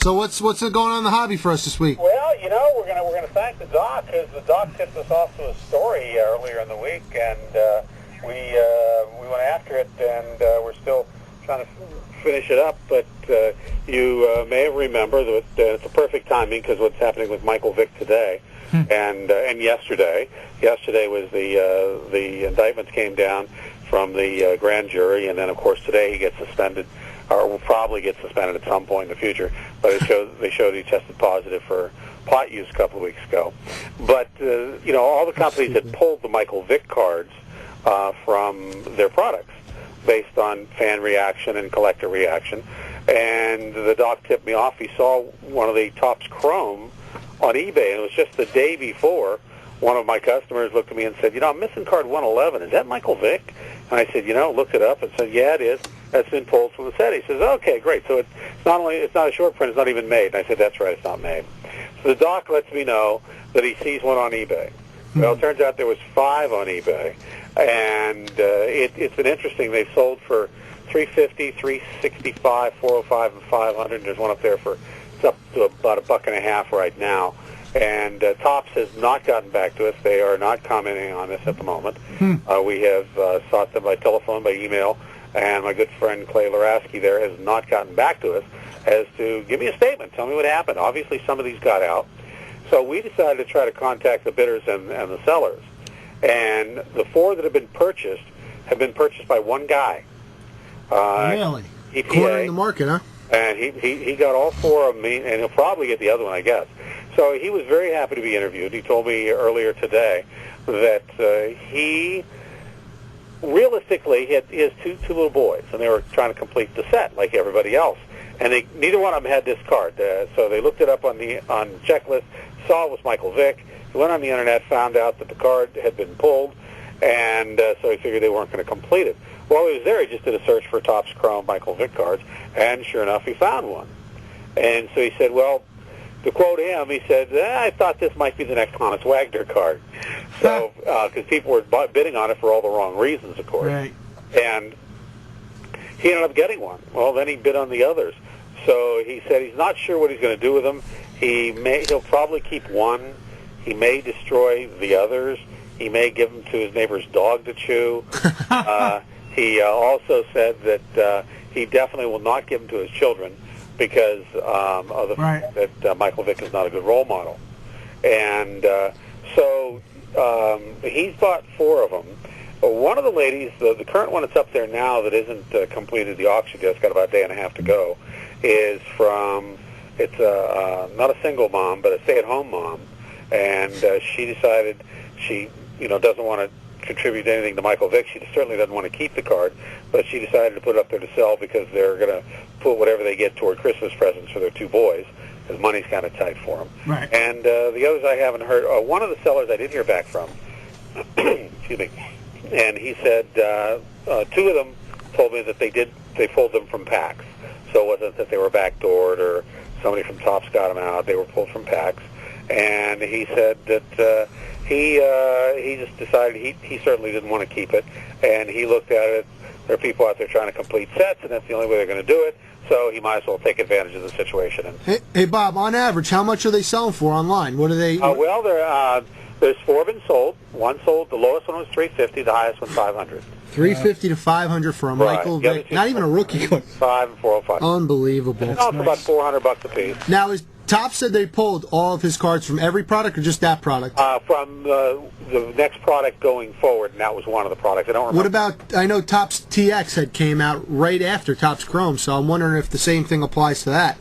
So what's going on in the hobby for us this week? Well, you know, we're gonna thank the doc, because the doc tipped us off to a story earlier in the week, and we went after it, and we're still trying to finish it up. But you may remember that it's a perfect timing, because what's happening with Michael Vick today, and yesterday. Yesterday was the indictments came down from the grand jury, and then of course today he gets suspended, or will probably get suspended at some point in the future. But they showed he tested positive for pot use a couple of weeks ago. But you know, all the companies had pulled the Michael Vick cards from their products based on fan reaction and collector reaction. And the doc tipped me off. He saw one of the Topps Chrome on eBay, and it was just the day before. One of my customers looked at me and said, "You know, I'm missing card 111. Is that Michael Vick?" And I said, "You know," looked it up and said, "Yeah, it is. That's been pulled from the set." He says, "Okay, great. So it's not a short print. It's not even made." And I said, "That's right. It's not made." So the doc lets me know that he sees one on eBay. Well, it turns out there was 5 on eBay, and it's been interesting. They've sold for $350, $365, $405, and $500. There's one up there for it's up to about $1.50 right now. And Topps has not gotten back to us. They are not commenting on this at the moment. We have sought them by telephone, by email, and my good friend Clay Laraski there has not gotten back to us as to give me a statement. Tell me what happened. Obviously, some of these got out. So we decided to try to contact the bidders and the sellers. And the 4 that have been purchased by one guy. Really? EPA. Cornering the market, huh? And he got all 4 of them, and he'll probably get the other one, I guess. So he was very happy to be interviewed. He told me earlier today that he realistically he has two little boys, and they were trying to complete the set like everybody else. And neither one of them had this card. So they looked it up on the checklist, saw it was Michael Vick. He went on the internet, found out that the card had been pulled, and so he figured they weren't going to complete it. While he was there, he just did a search for Topps Chrome Michael Vick cards, and sure enough, he found one. And so he said, well, to quote him, he said, I thought this might be the next Honus Wagner card. So, because people were bidding on it for all the wrong reasons, of course. Right. And he ended up getting one. Well, then he bid on the others. So he said he's not sure what he's going to do with them. He'll probably keep one. He may destroy the others. He may give them to his neighbor's dog to chew. He also said that he definitely will not give them to his children because of the fact that Michael Vick is not a good role model. And so he's bought 4 of them. One of the ladies, the current one that's up there now that isn't completed the auction yet, it's got about a day and a half to go, is from, it's not a single mom, but a stay-at-home mom. And she decided she, doesn't want to contribute anything to Michael Vick. She certainly doesn't want to keep the card, but she decided to put it up there to sell because they're going to put whatever they get toward Christmas presents for their 2 boys, because money's kind of tight for them. Right. And the others I haven't heard. One of the sellers I did hear back from, excuse me, and he said 2 of them told me that they pulled them from packs. So it wasn't that they were backdoored or somebody from Topps got them out. They were pulled from packs. And he said that he just decided he certainly didn't want to keep it. And he looked at it. There are people out there trying to complete sets, and that's the only way they're going to do it. So he might as well take advantage of the situation. And hey, Bob, on average, how much are they selling for online? What are they? Well, there's 4 been sold. One sold. The lowest one was $350. The highest one $500. $350 to $500 for a Michael Vick. Not even a rookie card. 5 and 405. Unbelievable. It's about $400 a piece. Now, is Topps said they pulled all of his cards from every product or just that product? From the next product going forward, and that was one of the products. I don't remember. What about, I know Topps TX had came out right after Topps Chrome, so I'm wondering if the same thing applies to that.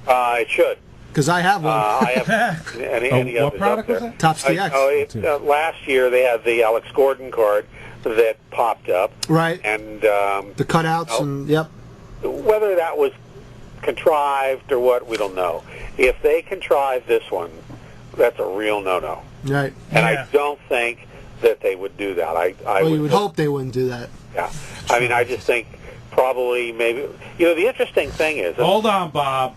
It should. Because I have one. I have any what product was that? Topps TX. Last year they had the Alex Gordon card that popped up. Right. And the cutouts and, yep. Whether that was contrived or what, we don't know. If they contrive this one, that's a real no-no. Right. And I don't think that they would do that. You would hope they wouldn't do that. Yeah. I mean, I just think probably maybe... the interesting thing is... Hold on, Bob.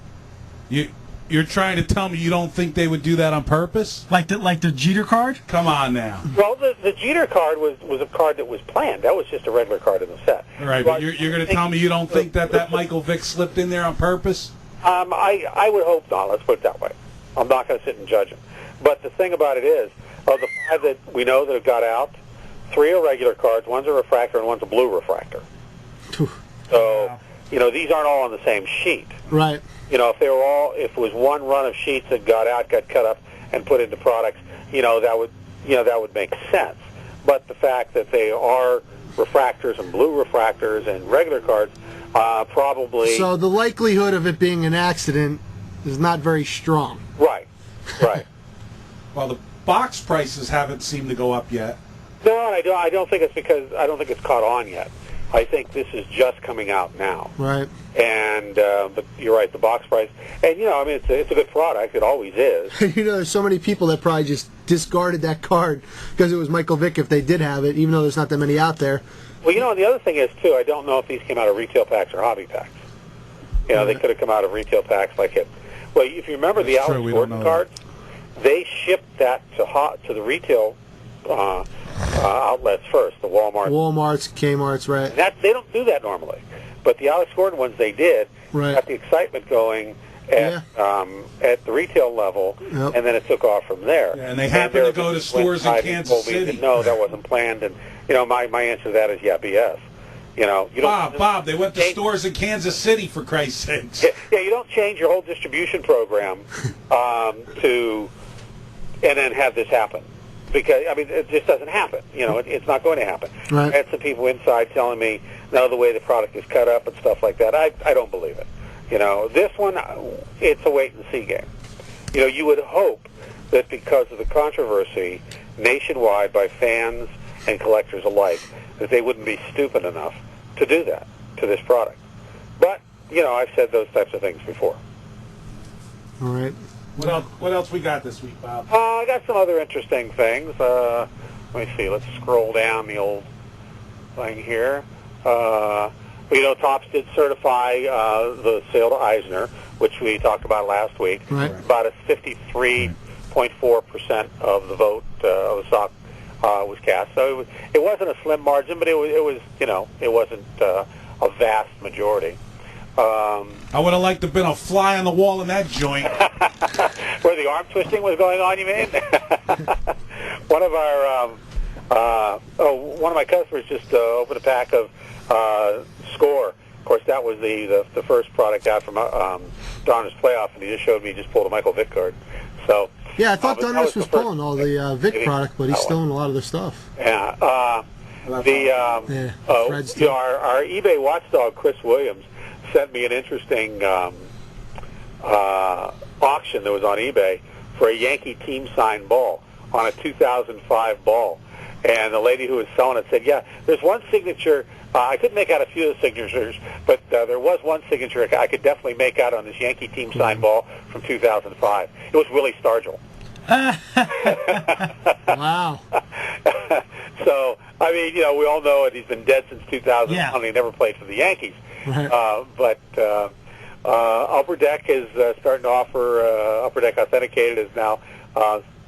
You're trying to tell me you don't think they would do that on purpose? Like the Jeter card? Come on now. Well, the Jeter card was a card that was planned. That was just a regular card in the set. All right, but you're going to tell me you don't think that Michael Vick slipped in there on purpose? I would hope not. Let's put it that way. I'm not going to sit and judge them. But the thing about it is, of the 5 that we know that have got out, 3 are regular cards, one's a refractor, and one's a blue refractor. So, these aren't all on the same sheet. Right. If they were all, if it was one run of sheets that got out, got cut up, and put into products, that would make sense. But the fact that they are refractors and blue refractors and regular cards, probably. So the likelihood of it being an accident is not very strong. Right. Well, the box prices haven't seemed to go up yet. No, and I don't think it's because I don't think it's caught on yet. I think this is just coming out now. Right. And but you're right, the box price, and it's a good product. It always is. There's so many people that probably just discarded that card because it was Michael Vick if they did have it, even though there's not that many out there. Well, and the other thing is too, I don't know if these came out of retail packs or hobby packs. They could have come out of retail packs like it. Well, if you remember the Alex Gordon cards, they shipped that to the retail outlets first, the Walmart's, Kmart's, right. They don't do that normally. But the Alex Gordon ones they did, got the excitement going at the retail level, and then it took off from there. Yeah, and they happened to go to stores in Kansas City. No, that wasn't planned. And my answer to that is BS. Bob, they went to stores in Kansas City, for Christ's sakes. Yeah, you don't change your whole distribution program and then have this happen. Because, it just doesn't happen. It's not going to happen. Right. I had some people inside telling me, no, the way the product is cut up and stuff like that, I don't believe it. This one, it's a wait-and-see game. You would hope that because of the controversy nationwide by fans and collectors alike, that they wouldn't be stupid enough to do that to this product. But, I've said those types of things before. All right. What else we got this week, Bob? I got some other interesting things. Let me see. Let's scroll down the old thing here. Topps did certify the sale to Eisner, which we talked about last week. Right. About a 53.4% of the vote of the stock was cast. So it wasn't a slim margin, but it was it wasn't a vast majority. I would have liked to have been a fly on the wall in that joint. Where the arm twisting was going on, you mean? One of my customers just opened a pack of Score. Of course, that was the first product out from Donner's Playoff, and he just showed me, he just pulled a Michael Vick card. So yeah, I thought Donner's was pulling all the Vick product, but he's still in a lot of the stuff. Yeah. Our eBay watchdog, Chris Williams, sent me an interesting auction that was on eBay for a Yankee team signed ball on a 2005 ball. And the lady who was selling it said, yeah, there's one signature. I couldn't make out a few of the signatures, but there was one signature I could definitely make out on this Yankee team signed ball from 2005. It was Willie Stargell. Wow. So, we all know it. He's been dead since 2001. Yeah. He never played for the Yankees. Right. But Upper Deck is starting to offer, Upper Deck Authenticated is now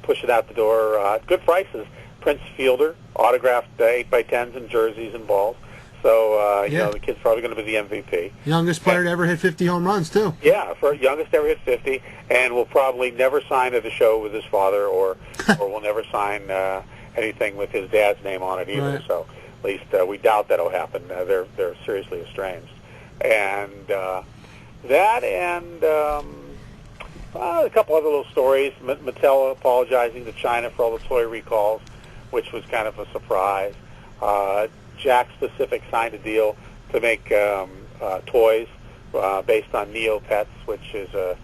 pushing out the door at good prices. Prince Fielder, autographed 8x10s and jerseys and balls. So, the kid's probably going to be the MVP. Youngest player to ever hit 50 home runs, too. Yeah, for youngest ever hit 50, and will probably never sign at a show with his father, or will never sign anything with his dad's name on it either. Right. So at least we doubt that'll happen. They're seriously estranged. And that and a couple other little stories. Mattel apologizing to China for all the toy recalls, which was kind of a surprise. Jack Specific signed a deal to make toys based on Neopets, which is the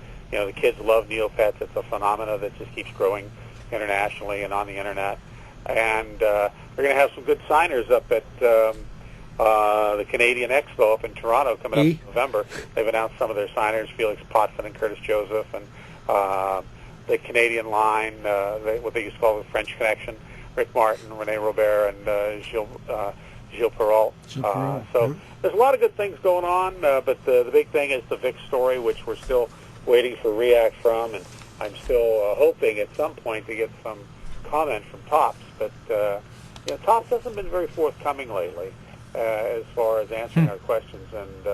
kids love Neopets. It's a phenomena that just keeps growing internationally and on the internet. And we're going to have some good signers up at the Canadian Expo up in Toronto coming up in November. They've announced some of their signers: Felix Potvin and Curtis Joseph, and the Canadian line, what they used to call the French Connection, Rick Martin, Rene Robert, and Gilles Perrault. So there's a lot of good things going on, but the big thing is the Vick story, which we're still waiting for react from, and I'm still hoping at some point to get some comment from Topps. But Topps hasn't been very forthcoming lately as far as answering our questions, and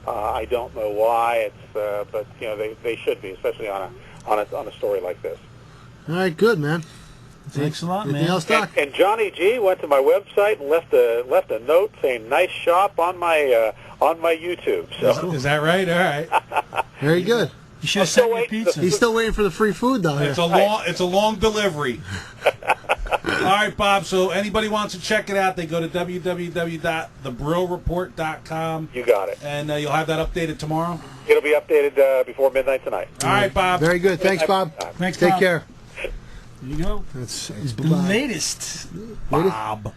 I don't know why. But you know they should be, especially on a story like this. All right, good, man. Thanks a lot, Anything man. else, Doc? And Johnny G went to my website and left a note saying "nice shop" on my YouTube. So Is that right? All right. Very good. You should have sent me a waiting. pizza. He's still waiting for the free food, though. It's Here. a long delivery. All right, Bob. So anybody wants to check it out, they go to www.thebrillreport.com. you got it. And you'll have that updated tomorrow. It'll be updated before midnight tonight. All right, Bob. Very good. Thanks, Bob. Thanks, Take Bob. care. There you go. That's The Bob. latest. Bob.